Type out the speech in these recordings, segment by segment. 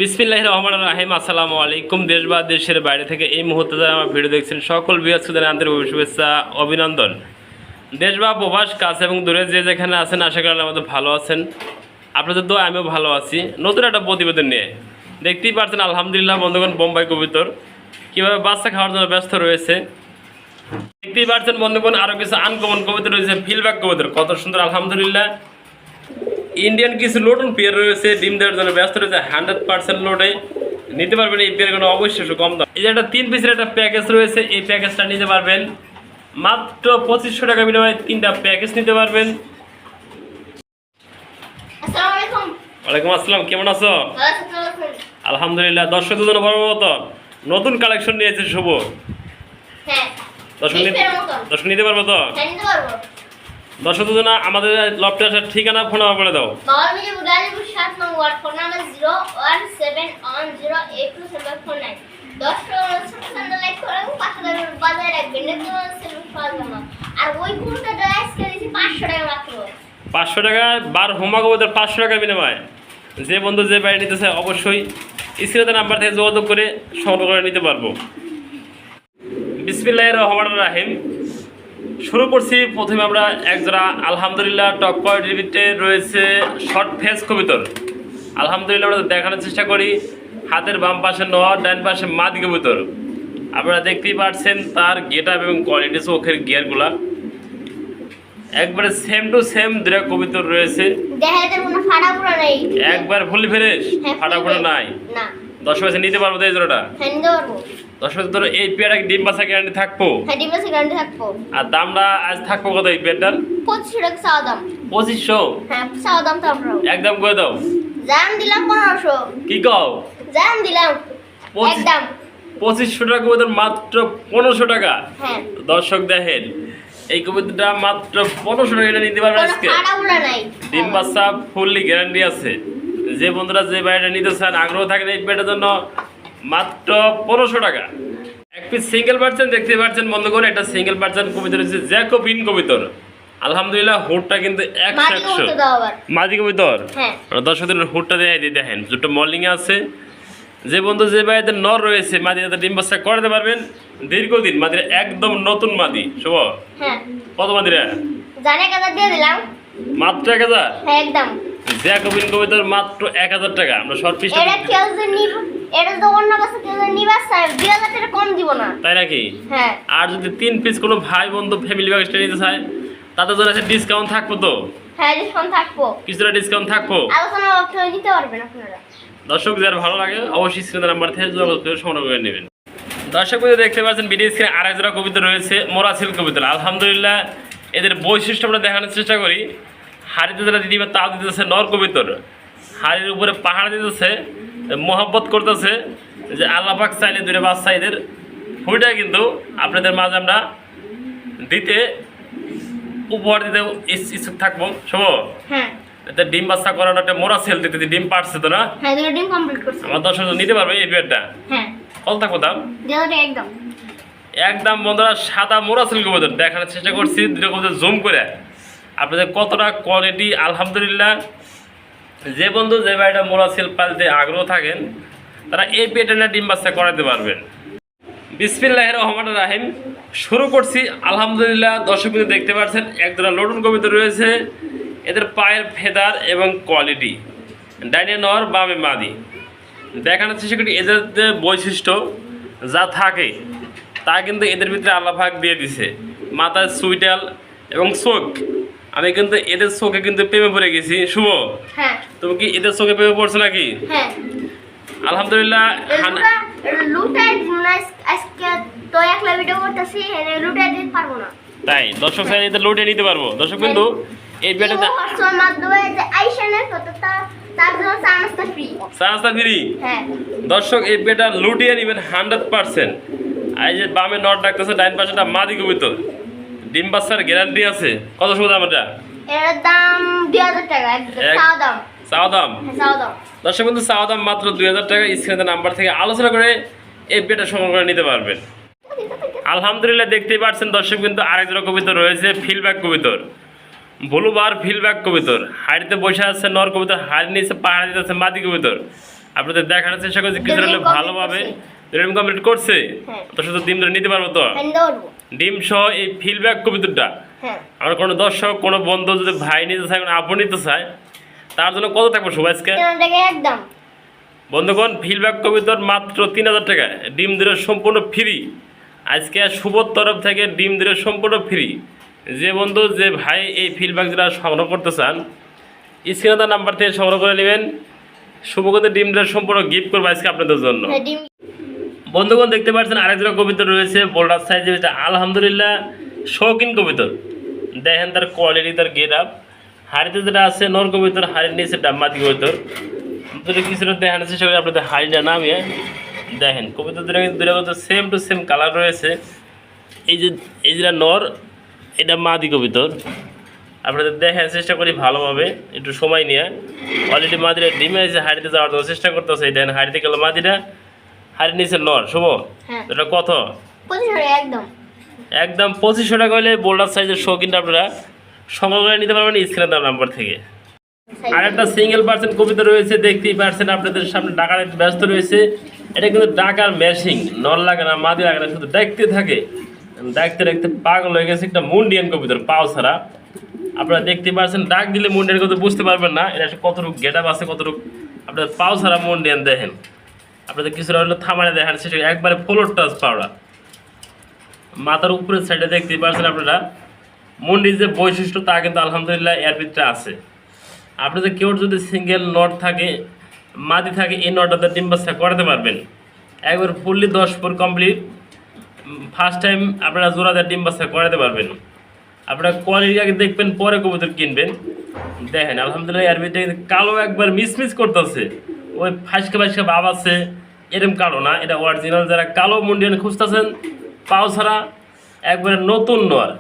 বিসমিল্লাহির রহমানির রহিম। আসসালামু আলাইকুম। দেশ বা দেশের বাইরে থেকে এই মুহূর্তে যারা আমার ভিডিও দেখছেন সকল ভিউয়ার্সদের আন্তরিক শুভেচ্ছা অভিনন্দন। দেশ বা প্রবাস কাছে এবং দূরে যে যেখানে আছেন আশা করি আমাদের ভালো আছেন। আপনাদের তো আমিও ভালো আছি। নতুন একটা প্রতিবেদন নিয়ে দেখতেই পাচ্ছেন আলহামদুলিল্লাহ বন্ধুগণ, বোম্বাই কবুতর কীভাবে বাচ্চা খাওয়ার জন্য ব্যস্ত রয়েছে। দেখতেই পাচ্ছেন বন্ধুগণ, আরও কিছু আনকমন কবুতর রয়েছে, ফিলব্যাক কবুতর কত সুন্দর আলহামদুলিল্লাহ। ইন্ডিয়ান কিছু লোডন পেয়ার রয়েছে, ডিম দেওয়ার জন্য ব্যস্ত রয়েছে। 100% লোডে নিতে পারবেন এই পেয়ারগুলো অবশ্যই কম দাম। এই যে একটা 3 পিসের একটা প্যাকেজ রয়েছে, এই প্যাকেজটা নিতে পারবেন মাত্র 2500 টাকা বিনিময়ে 3টা প্যাকেজ নিতে পারবেন। আসসালামু আলাইকুম। ওয়ালাইকুম আসসালাম, কেমন আছো? আলহামদুলিল্লাহ। দর্শকদের জন্য বড় মতো নতুন কালেকশন নিয়েছে শুভ। হ্যাঁ, দর্শক নিতে পারবো তো? হ্যাঁ নিতে পারবো। দর্শকদের জন্য আমাদের লফটে আসার ঠিকানা ফোন নাম্বার বলে দাও। বাওয়ালমিলি বুদালিপুর 7 নং ওয়ার্ড, ফোন নাম্বার 01710827449। দর্শক চ্যানেল লাইক করে পাশে বাজায় রাখবেন, নতুন সেলফি পাওয়া যাবে। আর ওই কোনটা ড্রেস কিনেছি 500 টাকা মাত্র। 500 টাকা বার হোমা কবুতর 500 টাকা বিনিময়ে। যে বন্ধু যে বাড়ি নিতে চায় অবশ্যই স্ক্রিনে নাম্বার থেকে যোগাযোগ করে সংগ্রহ করে নিতে পারবো। বিসমিল্লাহির রহমানির রহিম। শুরু করছি প্রথমে আমরা একজোড়া আলহামদুলিল্লাহ টপ কোয়ালিটিতে রয়েছে শর্ট ফেস কবুতর। আলহামদুলিল্লাহ আমরা দেখানোর চেষ্টা করি। হাতের বাম পাশে নর, ডান পাশে মাদি কবুতর। আপনারা দেখতেই পাচ্ছেন তার গেট আপ এবং কোয়ালিটি, চোখের গিয়ারগুলা একবারে সেম টু সেম দুটা কবুতর রয়েছে। দেখাতে কোনো ফাটাফোড়া নাই, একবার ফুলি ফ্রেশ, ফাটাফোড়া নাই। না দর্শক এসে নিতে পারবো তো এই জোড়াটা? হ্যাঁ নিতে পারবো। দর্শক ধরো এই পেয়ারটা ডিম বাচ্চা গ্যারান্টি থাকবো। হ্যাঁ ডিম আছে গ্যারান্টি থাকবো। আর দামটা আজ থাকবো কত এই পেয়ারটার? 2500 টাকা চাওয়া দাম। 2500? হ্যাঁ চাওয়া দাম তো আমরা একদম করে দাও। জান দিলাম 1500। কি কও? জান দিলাম একদম 2500 টাকা কবুতর মাত্র 1500 টাকা। হ্যাঁ দর্শক দেখেন এই কবুতরটা মাত্র 1500 টাকা নিতে পারবেন কোনো আজকে। ফাটাফোড়া নাই, ডিম বাচ্চা ফুললি গ্যারান্টি আছে। যে বন্ধুরা যে বাড়িটা নিতে চান আগ্রহ থাকেন এই পেয়ারটার জন্য মাত্র 1500 টাকা। এক পিস সিঙ্গেল পার্সেন দেখতে পাচ্ছেন বন্ধুগণ, এটা সিঙ্গেল পার্সেন কবুতর হচ্ছে জ্যাকোবিন কবুতর। আলহামদুলিল্লাহ হুডটা কিন্তু 100 মাদি কবুতর। হ্যাঁ দর্শকদের হুডটা দিয়ে দেখেন দুটো মর্নিংয়ে আছে। যে বন্ধু যে বাড়িতে নর রয়েছে মাদি যাতে ডিম বাচ্চা করাতে পারবেন দীর্ঘদিন, মাদির একদম নতুন মাদি। শুভ হ্যাঁ কত মাদিরা? জানে কাদা দিয়ে দিলাম মাত্র 1000। হ্যাঁ একদম জ্যাকোবিন কবুতর মাত্র 1000 টাকা। আমরা শর্ট পিস এটা কেউ যে নিব, এটা তো অন্য কাছে কেউ যে নিবা চাই 2000 টাকা কম দিব না। তাই নাকি? হ্যাঁ আর যদি 3 পিস কোনো ভাই বন্ধু ফ্যামিলি প্যাকেজটা নিতে চায় তাদের জন্য আছে ডিসকাউন্ট থাকবো তো? হ্যাঁ ডিসকাউন্ট থাকবো, কিছুটা ডিসকাউন্ট থাকবো। আলোচনা করে দিতে পারবেন আপনারা। দর্শক যার ভালো লাগে অবশ্যই স্ক্রিনের নাম্বার থেকে যোগাযোগ করে সংগ্রহ করে নেবেন। দর্শক বন্ধু দেখতে পাচ্ছেন ভিডিও স্ক্রিনে আরেক জোড়া কবুতর রয়েছে, মোরাসিল কবুতর। আলহামদুলিল্লাহ এদের বৈশিষ্ট্য আমরা দেখানোর চেষ্টা করি। হাড়িতে যারা দিদিবা তাও দিতেছে নর কবুতর, হাড়ির উপরে পাহাড় দিতেছে, মোহাব্বত করতেছে যে আল্লাহ পাক চাইলে দুটো বাচ্চা এদের ফুলটা কিন্তু আপনাদের মাঝে আমরা দিতে উপহার দিতে ইচ্ছুক থাকবো। শুভ হ্যাঁ এটা ডিম বাচ্চা করানো একটা মোরাসিল দিতে ডিম পারছে তো না? হ্যাঁ দুটো ডিম কমপ্লিট করছি। আমার দর্শক নিতে পারবে এই পেয়ারটা? হ্যাঁ কত থাকবো দাম? যেটা একদম একদম বন্ধুরা সাদা মোরাসিল কবুতর দেখানোর চেষ্টা করছি দুটো কবুতর জুম করে আপনাদের কতটা কোয়ালিটি। আলহামদুলিল্লাহ যে বন্ধু যে বাড়িটা মোরাসিল পালতে আগ্রহ থাকেন তারা এই পেয়ারটা ডিম বাচ্চা করাতে পারবেন। বিসমিল্লাহির রহমানির রহিম। শুরু করছি আলহামদুলিল্লাহ। দর্শক বন্ধু দেখতে পাচ্ছেন একজোড়া লটন কবুতর রয়েছে। এদের পায়ের ফেদার এবং কোয়ালিটি, ডাইনে নর বামে মাদি। দেখানোর চেষ্টা করি এদের যে বৈশিষ্ট্য যা থাকে তা কিন্তু এদের ভিতরে আল্লাহ পাক দিয়ে দিছে। মাথায় সুইটাল এবং চোখ, আমি কিন্তু এদের চোখে কিন্তু প্রেমে পড়ে গেছি। শুভ হ্যাঁ তুমি কি এদের চোখে প্রেমে পড়ছো নাকি? হ্যাঁ আলহামদুলিল্লাহ। লুটাই আজকে তো একলা ভিডিও করতেছি, লুটাই দিতে পারবো না। তাই দর্শক চাইলে এদের লোটে নিতে পারবো। দর্শক কিন্তু এই পেয়ারটাতে হোয়াটসঅ্যাপ মাধ্যমে যে আইশানের ফটোটা তার জন্য চান্সটা ফ্রি। চান্সটা ফ্রি। হ্যাঁ দর্শক এই পেয়ারটা লুটিয়ে নেবেন 100%। এই যে বামে নট ডাকতেছে, ডাইন পাশেটা মাদি কবুতর, ডিম বাচ্চার গ্যারান্টি আছে। কত সময় দাম এটা? এর দাম 2000 টাকা একদম চাওয়া দাম। চাওয়া দাম? হ্যাঁ চাওয়া দাম। দর্শক কিন্তু চাওয়া দাম মাত্র 2000 টাকা। স্ক্রিনে নাম্বার থেকে আলোচনা করে এই পেয়ারটা সংগ্রহ করে নিতে পারবেন। আলহামদুলিল্লাহ দেখতেই পাচ্ছেন দর্শক কিন্তু আরেক জোড়া কবুতর রয়েছে, ফিলব্যাক কবুতর। ব্লু বার ফিলব্যাক কবুতর। হাড়িতে বসে আছে নর কবুতর, হাড়ি নিচে পাহাড় দিতেছে মাদি কবুতর। আপনাদের দেখানোর চেষ্টা করছি কিছু হলে Complete ভালোভাবে করছে। ডিম কমপ্লিট করছে হ্যাঁ। তো শুধু ডিম ধরে নিতে পারবো তো হ্যাঁ ধরবো। ডিম সহ এই ফিডব্যাক কবিতাটা হ্যাঁ আমার কোনো দর্শক কোনো বন্ধু যদি ভাই নিতে চায় কোনো আপু নিতে চায় তার জন্য কত থাকবো শুভ আজকে 3 টাকা একদম। বন্ধুগণ ফিডব্যাক কবিতার মাত্র 3000 টাকা ডিম দিলে সম্পূর্ণ ফ্রি আজকে শুভর তরফ থেকে ডিম দিলে সম্পূর্ণ ফ্রি যে বন্ধু যে ভাই এই ফিডব্যাক যারা সংগ্রহ করতে চান স্ক্রিনে তার নাম্বার থেকে সংগ্রহ করে নেবেন শুভ কিন্তু ডিম দিলে সম্পূর্ণ গিফট করবো আজকে আপনাদের জন্য হ্যাঁ ডিম। বন্ধুগণ দেখতে পাচ্ছেন আরেক জোড়া কবিতা রয়েছে বোল্ডার সাইজে এটা আলহামদুলিল্লাহ শৌখিন কবিতা দেখেন তার কোয়ালিটি তার গেট আপ হাড়িতে যেটা আছে নর কবিতর হাড়ির নিচে ডাম্মাতি কবিতর দুটো কিছুটা দেখানোর চেষ্টা করি আপনাদের হাড়িটা নামিয়ে দেখেন কবিতা দুটো কিন্তু দুটো কবিতা সেম টু সেম কালার রয়েছে এই যেটা নর এটা মাদি কবিতর আপনাদের দেখার চেষ্টা করি ভালোভাবে একটু সময় নিয়ে অলরেডি মাদিরা ডিমে এসে হাড়িতে যাওয়ার জন্য চেষ্টা করতেছে দেখেন হাড়িতে গেল মাদিরা হাড়ির নিচে নর শুভ হ্যাঁ এটা কত 25 টাকা একদম। একদম 2500 টাকা হলে বোল্ডার সাইজের শৌখিনটা আপনারা সংগ্রহ করে নিতে পারবেন স্ক্রিনের দাম নাম্বার থেকে আর একটা সিঙ্গেল পার্সেন্ট কবিতা রয়েছে দেখতেই পারছেন আপনাদের সামনে ডাকার ব্যস্ত রয়েছে এটা কিন্তু ডাকার ম্যাশিং নর লাগে না মাদি লাগে না শুধু দেখতে থাকে দেখতে দেখতে পাগল হয়ে গেছে একটা মুন্ডিয়ান কবিতার পাও ছাড়া আপনারা দেখতে পাচ্ছেন ডাক দিলে মুন্ডিয়ান কথা বুঝতে পারবেন না এটা কতটুকু গেট আপ আছে কতটুকু আপনাদের পাও ছাড়া মুন্ডিয়ান দেখেন আপনাদের কিছুটা হলো থামানে দেখেন সেটা একবারে ফ্লোর টাচ পাওয়া মাথার উপরের সাইডে দেখতে পাচ্ছেন আপনারা মুন্ডির যে বৈশিষ্ট্য তা কিন্তু আলহামদুলিল্লাহ এর ভিতরে আছে আপনাদের কেউ যদি সিঙ্গেল নট থাকে মাদি থাকে এই নটটাতে ডিম বাচ্চা করাতে পারবেন একবার fully 10 foot complete first time আপনারা জোড়াতে ডিম বাচ্চা করাতে পারবেন আপনারা কোয়ালিটি আগে দেখবেন পরে কবুতর কিনবেন দেখেন আলহামদুলিল্লাহ এর ভিতরে কালো একবার মিসমিস করতেছে ওই ফাঁসকা ফাঁসকা ভাব আছে এরকম কালো না এটা অরিজিনাল যারা কালো মুন্ডিয়ান খুঁজতেছেন পাও ছাড়া একবারে নতুন নর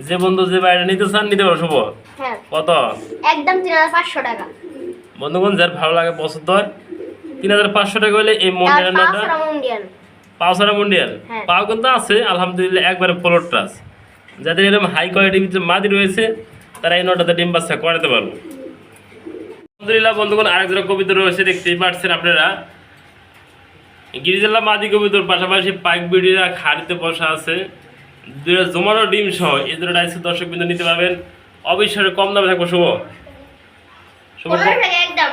যে বন্ধু যে বাইরে নিতে চান নিতে পারো শুভ হ্যাঁ কত একদম 3500 টাকা। বন্ধুগণ যার ভালো লাগে পছন্দ হয় 3500 টাকা হলে এই মুন্ডিয়ান নটা ইন্ডিয়ান। পাও ছাড়া মুন্ডিয়ান হ্যাঁ। পাও কিন্তু আছে আলহামদুলিল্লাহ একবারে ফ্লোর টাচ যাদের এরকম হাই কোয়ালিটির ভিতরে মাদি রয়েছে তারা এই নটাতে ডিম বাচ্চা করাতে পারবো আলহামদুলিল্লাহ বন্ধুগণ আরেক জোড়া কবিতা রয়েছে দেখতেই পাচ্ছেন আপনারা গিরিজেলা মাদি কবিতর পাশাপাশি পাইক বিড়িরা খাড়িতে বসা আছে দুটো জমানো ডিম সহ এই দুটো আজকে দর্শক বিন্দু নিতে পারবেন অবশ্যই কম দামে থাকবো শুভ শুভ 15 টাকা একদম।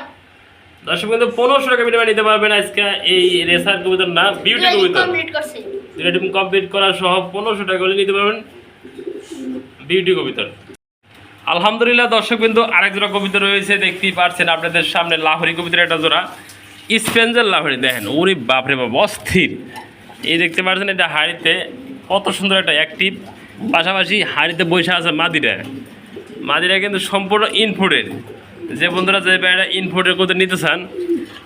দর্শক বিন্দু 1500 টাকা বিনিময়ে নিতে পারবেন আজকে এই রেসার কবিতর না বিউটি কবিতর কমপ্লিট করছে। দুটো ডিম কমপ্লিট করা সহ 1500 টাকা হলে নিতে পারবেন বিউটি কবিতর আলহামদুলিল্লাহ দর্শক বিন্দু আরেক জোড়া কবিতা রয়েছে দেখতেই পাচ্ছেন আপনাদের সামনে লাহোরি কবিতার একটা জোড়া স্পেঞ্জের লাহোরি দেখেন ওরে বাপরে বাপ অস্থির এই দেখতে পাচ্ছেন এটা হাড়িতে কত সুন্দর একটা অ্যাক্টিভ পাশাপাশি হাড়িতে বসে আছে মাদিরা কিন্তু সম্পূর্ণ ইনফুডের যে বন্ধুরা যে বাইরে ইনফুডের কোথাও নিতে চান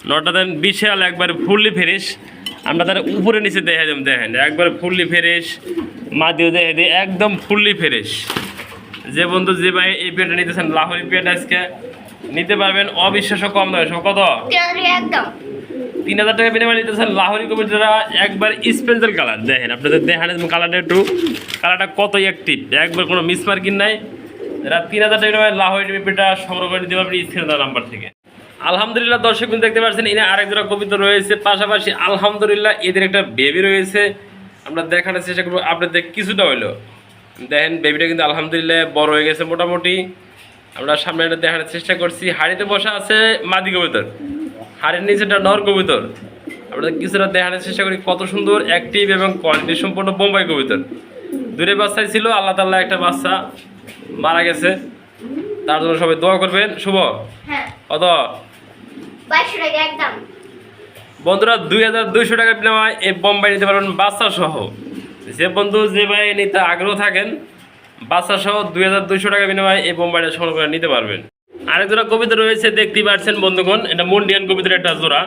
নটা দেন বিশাল একবারে ফুললি ফ্রেশ আমরা তার উপরে নিচে দেখা যাবেন দেখেন একবারে ফুললি ফ্রেশ মাদিও দেখে দিই একদম ফুললি ফ্রেশ যে বন্ধু যে ভাই এই পেটটা নিতে চান লাহোরি পেট আজকে নিতে পারবেন অবিশ্বাস্য কম দামে সব কত 3 টাকা একদম। 3000 টাকা বিনিময়ে নিতেছেন লাহোরি কবিতারা একবার স্পেন্সাল কালার দেখেন আপনাদের দেখান কালারটা একটু কালারটা কত অ্যাক্টিভ একবার কোনো মিসমার্কিং নাই এরা 3000 টাকা বিনিময়ে লাহোরি পেটা সংগ্রহ করে দিতে পারবেন স্ক্রিনের নাম্বার থেকে আলহামদুলিল্লাহ দর্শক কিন্তু দেখতে পাচ্ছেন এনে আরেক জোড়া কবিতা রয়েছে পাশাপাশি আলহামদুলিল্লাহ এদের একটা বেবি রয়েছে আমরা দেখানোর চেষ্টা করবো আপনাদের কিছুটা হইলো দেখেন বেবিটা কিন্তু আলহামদুলিল্লাহ বড় হয়ে গেছে মোটামুটি আমরা সামনে এটা দেখানোর চেষ্টা করছি হাড়িতে বসা আছে মাদি কবুতর হাড়ির নিচেটা নর কবুতর আমরা কিছুটা দেখানোর চেষ্টা করি কত সুন্দর অ্যাক্টিভ এবং কোয়ালিটি সম্পন্ন বোম্বাই কবুতর দূরে বাচ্চাই ছিল আল্লাহ তাআলা একটা বাচ্চা মারা গেছে তার জন্য সবাই দোয়া করবেন শুভ হ্যাঁ কত 2200 টাকা একদম। বন্ধুরা 2200 টাকা বিনিময়ে এই বোম্বাই নিতে পারবেন বাচ্চা সহ যে বন্ধু যে ভাই নিতে আগ্রহ থাকেন বাচ্চা সহ 2200 টাকা বিনিময়ে এই বোম্বাইটা সংগ্রহ করে নিতে পারবেন আরেক জোড়া কবিতা রয়েছে দেখতেই পাচ্ছেন বন্ধুগণ এটা মুন্ডিয়ান কবিতার একটা জোড়া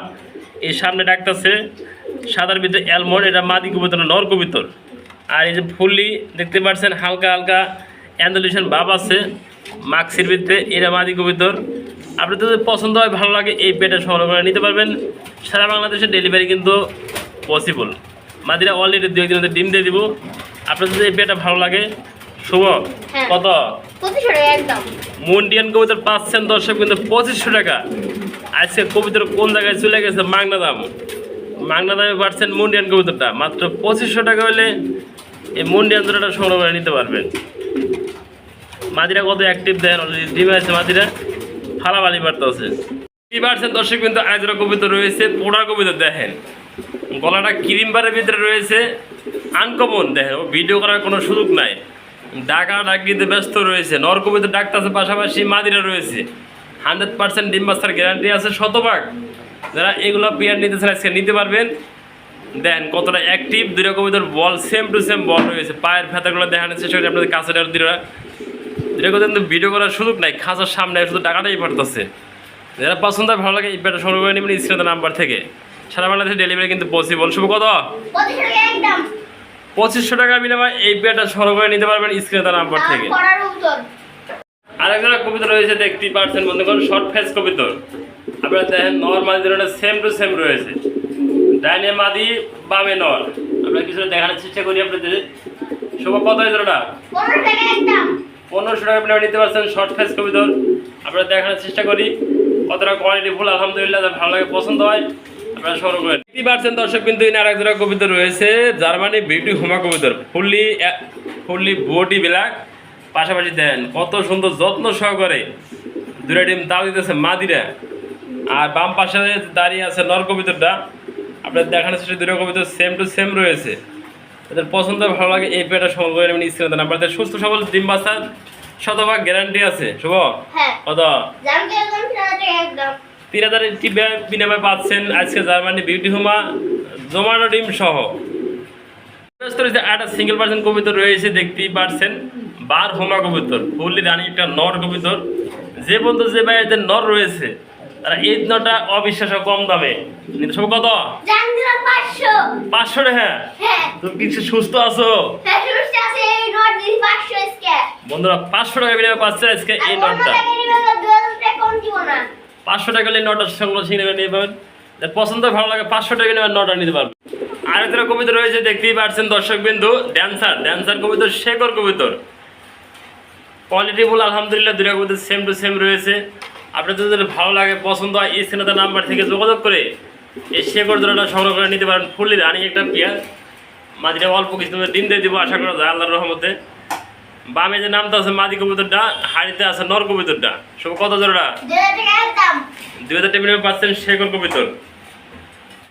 এই সামনে ডাকতেছে সাদার ভিতরে অ্যালমন্ড এটা মাদি কবিতর নর কবিতর আর এই যে ফুললি দেখতে পাচ্ছেন হালকা হালকা অ্যান্ডালুশন ভাব আছে মাক্সির ভিতরে এটা মাদি কবিতর আপনাদের যদি পছন্দ হয় ভালো লাগে এই পেটে সংগ্রহ করে নিতে পারবেন সারা বাংলাদেশে ডেলিভারি কিন্তু পসিবল মাদিরা অলরেডি 2 একদিন ডিম দিয়ে দিব আপনাদের যদি এই পেটটা ভালো লাগে শুভ হ্যাঁ। কত 2500 টাকা একদম। মুন্ডিয়ান কবুতর পাচ্ছেন দর্শক কিন্তু 2500 টাকা আজকে কবিতার কোন জায়গায় চলে গেছে মাগনা দামে পাচ্ছেন মুন্ডিয়ান কবিতাটা মাত্র 2500 টাকা হলে এই মুন্ডিয়ান জোড়াটা সংগ্রহ করে নিতে পারবেন। মাদিরা কত অ্যাক্টিভ দেন, অলরেডি ডিমে আছে মাদিরা, ফালাবালি বাড়তে আছে। কি পারছেন দর্শক, কিন্তু আজরা কবিতা রয়েছে, পোড়া কবিতা দেখেন, গলাটা ক্রিম বারের ভিতরে রয়েছে, আনকমন দেখেন, ও ভিডিও করার কোনো সুযোগ নাই, ডাকিতে ব্যস্ত রয়েছে, নর কবিতা ডাকতেছে, পাশাপাশি মাদিরা রয়েছে, 100% ডিম বাচ্চার গ্যারান্টি আছে শতভাগ। যারা এগুলো পেয়ার নিতে চান আজকে নিতে পারবেন। দেখেন কতটা অ্যাক্টিভ, দুইটা কবিতার বল সেম টু সেম বল রয়েছে, পায়ের ফেতাগুলো দেখানোর চেষ্টা করি আপনাদের কাছে। দুটা কিন্তু ভিডিও করার সুযোগ নাই, খাঁচার সামনে শুধু টাকাটাই পারতেছে। যারা পছন্দ হয় ভালো লাগে এই পেয়ারটা সংগ্রহ করে নেবেন স্ক্রিনের নাম্বার থেকে। সারা বাংলাদেশে ডেলিভারি কিন্তু পসিবল। শুভ কত 2500 টাকা বিনিময়ে এই পেয়ারটা সংগ্রহ করে নিতে পারবেন স্ক্রিনের নাম্বার থেকে। আরেকটা কবিতা রয়েছে দেখতেই পাচ্ছেন বন্ধুগণ, শর্ট ফেস কবিতা। আপনারা দেখেন নর্মাল যেটা সেম টু সেম রয়েছে, ডাইনে মাদি বামে নর। আমরা কিছুটা দেখানোর চেষ্টা করি আপনাদের। শুভ কত হয়েছে ওটা 1500 টাকা বিনিময়ে নিতে পারছেন শর্ট ফেস কবিতা। আপনারা দেখানোর চেষ্টা করি কতটা কোয়ালিটি ফুল, আলহামদুলিল্লাহ ভালো লাগে পছন্দ হয় আপনারা সংগ্রহ করেন। দেখতেই পাচ্ছেন দর্শক, কিন্তু এখানে আরেক জোড়া কবিতা রয়েছে, জার্মানি বিউটি হোমা কবিতার, ফুললি বডি ব্ল্যাক। পাশাপাশি দেন কত সুন্দর যত্ন সহকারে দুটা ডিম তাও দিতেছে মাদিরা। আর বাম পাশে দাঁড়িয়ে আছে নর কবিতাটা। আপনার দেখানোর চেষ্টা দুটো কবিতা সেম টু সেম রয়েছে। তাদের পছন্দ ভালো লাগে এই পেয়ারটা সংগ্রহ করে নেবেন স্ক্রিনে দেন। আপনাদের সুস্থ সবল ডিম বাচ্চার শতভাগ গ্যারান্টি আছে। শুভ কত 3000 বিনিময়ে পাচ্ছেন আজকে জার্মানি বিউটি হোমা জমানো ডিম সহ। একটা সিঙ্গেল পার্সেন্ট কবিতর রয়েছে দেখতেই পাচ্ছেন, বার হোমা কবিতর, ফুললি রানি একটা নর কবিতর। যে বন্ধু যে ভাইদের নর রয়েছে তারা এই নটা অবিশ্বাস্য কম দামে নিতে। সব কত 500 টাকা। তুমি কিছু সুস্থ আছো বন্ধুরা? 500 টাকা বিনিময়ে পাচ্ছে আজকে এই নটটা। 500 টাকা হলে নটার সংগ্রহ ছিনে নিয়ে পাবেন। পছন্দ ভালো লাগে 500 টাকা বিনিময়ে নটা নিতে পারবেন। আরেকটা কবিতা রয়েছে দেখতেই পাচ্ছেন দর্শক বিন্দু, ড্যান্সার কবিতর, শেখর কবিতর, কোয়ালিটি ফুল আলহামদুলিল্লাহ। দুটা কবিতা সেম টু সেম রয়েছে। আপনাদের যদি ভালো লাগে পছন্দ হয় এই স্ক্রিনে নাম্বার থেকে যোগাযোগ করে এই শেখর জোড়াটা সংগ্রহ করে নিতে পারেন। ফুললি রানি একটা পেয়ার, মাদিটা অল্প কিছু ডিম দিয়ে দিব আশা করা যায় আল্লাহর রহমতে। বামে যে নামটা আছে মাদি কবিতরটা, হাড়িতে আছে নর কবিতরটা। সব কত জোড়া 2000 টাকা পাচ্ছেন শেখর কবিতর।